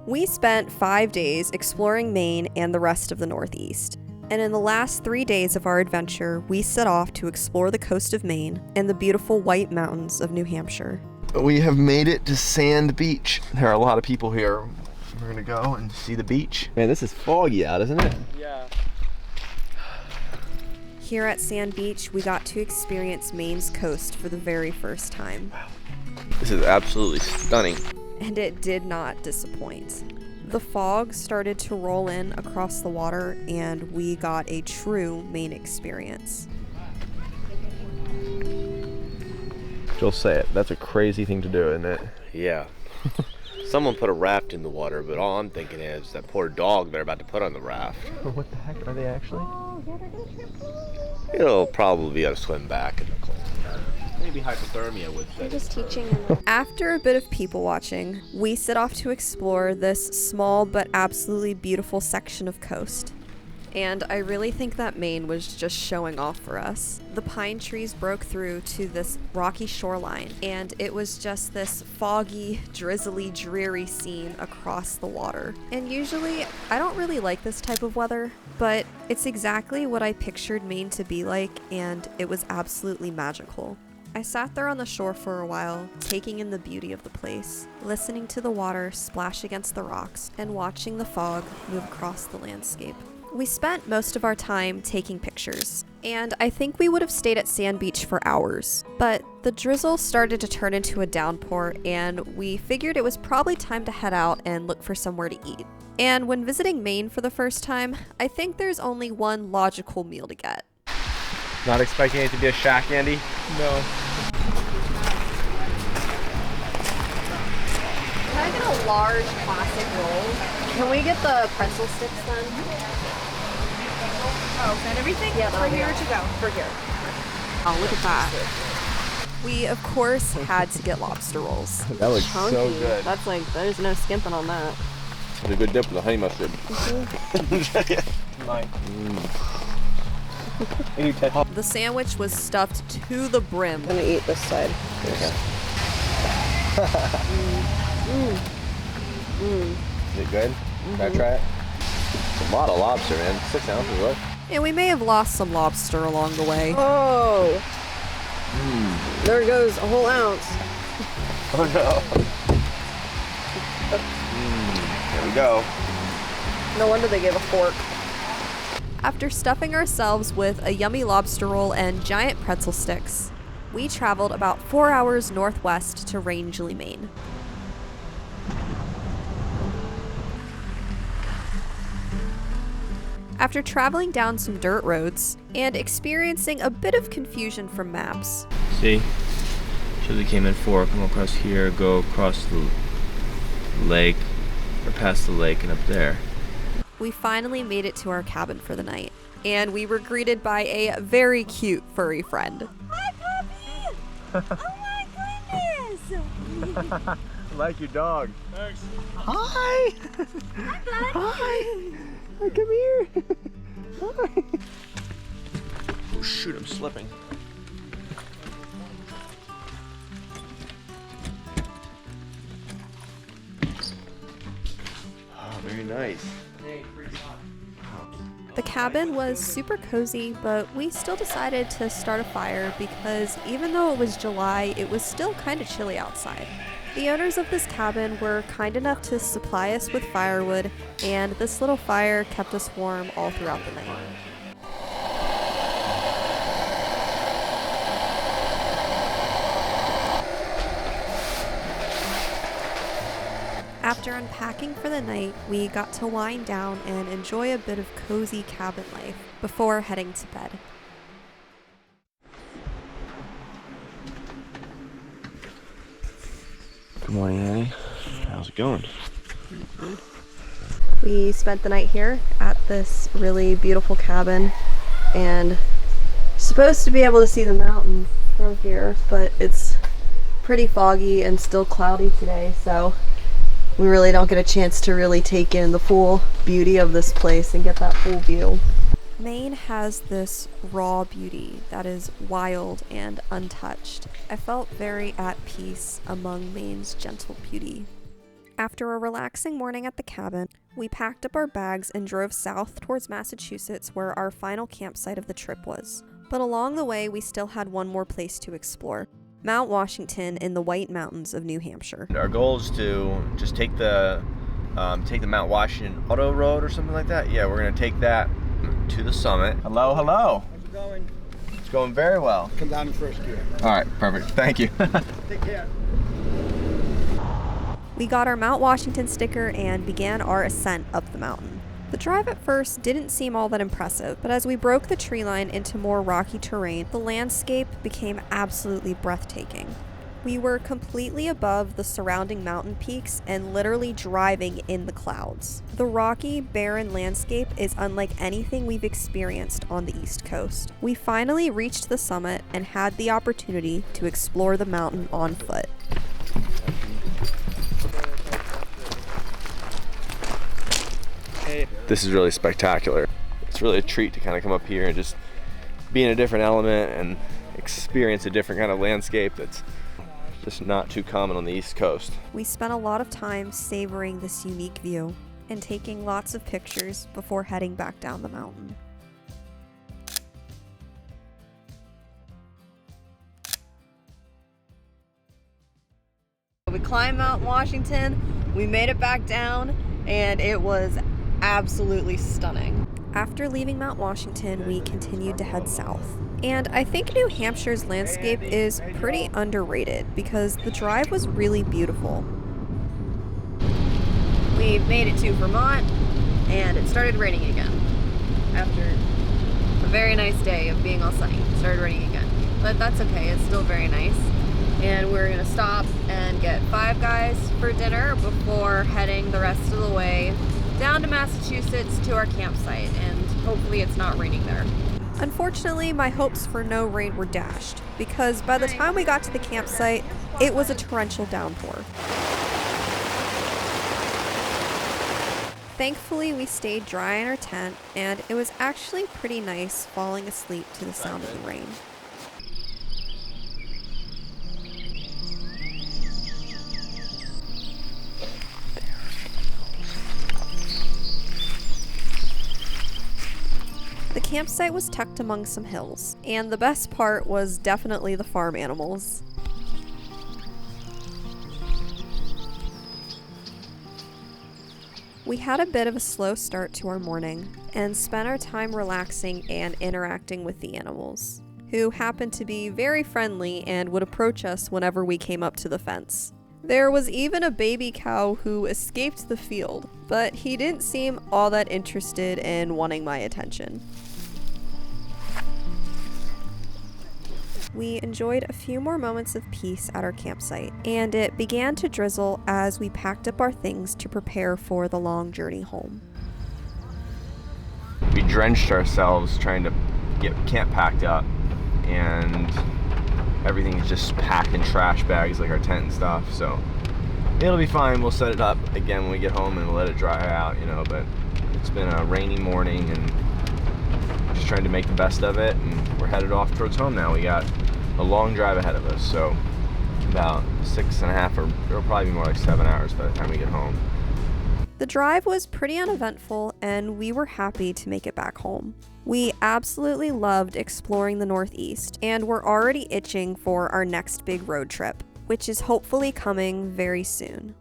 We spent 5 days exploring Maine and the rest of the Northeast. And in the last 3 days of our adventure, we set off to explore the coast of Maine and the beautiful White Mountains of New Hampshire. We have made it to Sand Beach. There are a lot of people here. We're gonna go and see the beach. Man, this is foggy out, isn't it? Yeah. Here at Sand Beach, we got to experience Maine's coast for the very first time. Wow. This is absolutely stunning. And it did not disappoint. The fog started to roll in across the water, and we got a true Maine experience. She'll say it. That's a crazy thing to do, isn't it? Yeah. Someone put a raft in the water, but all I'm thinking is that poor dog they're about to put on the raft. What the heck are they actually? It'll probably be able to swim back in the cold. Maybe hypothermia would say. I'm just teaching him. After a bit of people watching, we set off to explore this small but absolutely beautiful section of coast. And I really think that Maine was just showing off for us. The pine trees broke through to this rocky shoreline, and it was just this foggy, drizzly, dreary scene across the water. And usually, I don't really like this type of weather, but it's exactly what I pictured Maine to be like, and it was absolutely magical. I sat there on the shore for a while, taking in the beauty of the place, listening to the water splash against the rocks, and watching the fog move across the landscape. We spent most of our time taking pictures, and I think we would have stayed at Sand Beach for hours, but the drizzle started to turn into a downpour, and we figured it was probably time to head out and look for somewhere to eat. And when visiting Maine for the first time, I think there's only one logical meal to get. Not expecting it to be a shack, Andy? No. Can I get a large classic roll? Can we get the pretzel sticks then? Oh, is that everything? Yeah, for here to go. For here. Oh, look at that. We, of course, had to get lobster rolls. That looks Chunky. so good. That's like, there's no skimping on that. It's a good dip with the honey mustard. Mine. The sandwich was stuffed to the brim. I'm gonna eat this side. Okay. Is it good? Can I try it? It's a lot of lobster, man. 6 ounces, what? And we may have lost some lobster along the way. Oh! There goes a whole ounce. Oh no. There we go. No wonder they gave a fork. After stuffing ourselves with a yummy lobster roll and giant pretzel sticks, we traveled about 4 hours northwest to Rangeley, Maine. After traveling down some dirt roads and experiencing a bit of confusion from maps, See? So they came in 4, come across here, go across the lake, or past the lake and up there. we finally made it to our cabin for the night. And we were greeted by a very cute furry friend. Hi, puppy! Oh my goodness! I like your dog. Thanks. Hi! Hi, bud. Hi! Hi, come here! Hi! Oh shoot, I'm slipping. Oh, very nice. The cabin was super cozy, but we still decided to start a fire because even though it was July, it was still kind of chilly outside. The owners of this cabin were kind enough to supply us with firewood, and this little fire kept us warm all throughout the night. After unpacking for the night, we got to wind down and enjoy a bit of cozy cabin life before heading to bed. Good morning, Annie. How's it going? We spent the night here at this really beautiful cabin, and supposed to be able to see the mountain from here, but it's pretty foggy and still cloudy today, so we really don't get a chance to really take in the full beauty of this place and get that full view. Maine has this raw beauty that is wild and untouched. I felt very at peace among Maine's gentle beauty. After a relaxing morning at the cabin, we packed up our bags and drove south towards Massachusetts, where our final campsite of the trip was. But along the way, we still had one more place to explore: Mount Washington in the White Mountains of New Hampshire. Our goal is to just take the Mount Washington Auto Road or something like that. Yeah, we're gonna take that to the summit. Hello, hello. How's it going? It's going very well. Come down in first gear. All right, perfect. Thank you. Take care. We got our Mount Washington sticker and began our ascent up the mountain. The drive at first didn't seem all that impressive, but as we broke the tree line into more rocky terrain, the landscape became absolutely breathtaking. We were completely above the surrounding mountain peaks and literally driving in the clouds. The rocky, barren landscape is unlike anything we've experienced on the East Coast. We finally reached the summit and had the opportunity to explore the mountain on foot. This is really spectacular. It's really a treat to kind of come up here and just be in a different element and experience a different kind of landscape that's just not too common on the East Coast. We spent a lot of time savoring this unique view and taking lots of pictures before heading back down the mountain. We climbed Mount Washington, we made it back down, and it was absolutely stunning. After leaving Mount Washington, we continued to head south. And I think New Hampshire's landscape is pretty underrated because the drive was really beautiful. We've made it to Vermont, and it started raining again. After a very nice day of being all sunny, it started raining again. But that's okay, it's still very nice. And we're gonna stop and get Five Guys for dinner before heading the rest of the way down to Massachusetts to our campsite, and hopefully it's not raining there. Unfortunately, my hopes for no rain were dashed, because by the time we got to the campsite, it was a torrential downpour. Thankfully, we stayed dry in our tent, and it was actually pretty nice falling asleep to the sound of the rain. The campsite was tucked among some hills, and the best part was definitely the farm animals. We had a bit of a slow start to our morning, and spent our time relaxing and interacting with the animals, who happened to be very friendly and would approach us whenever we came up to the fence. There was even a baby cow who escaped the field, but he didn't seem all that interested in wanting my attention. We enjoyed a few more moments of peace at our campsite, and it began to drizzle as we packed up our things to prepare for the long journey home. We drenched ourselves trying to get camp packed up, and everything's just packed in trash bags, like our tent and stuff, so it'll be fine. We'll set it up again when we get home and we'll let it dry out, you know, but it's been a rainy morning and just trying to make the best of it, and we're headed off towards home now. We got a long drive ahead of us, so about 6.5, or it'll probably be more like 7 hours by the time we get home. The drive was pretty uneventful, and we were happy to make it back home. We absolutely loved exploring the Northeast, and we're already itching for our next big road trip, which is hopefully coming very soon.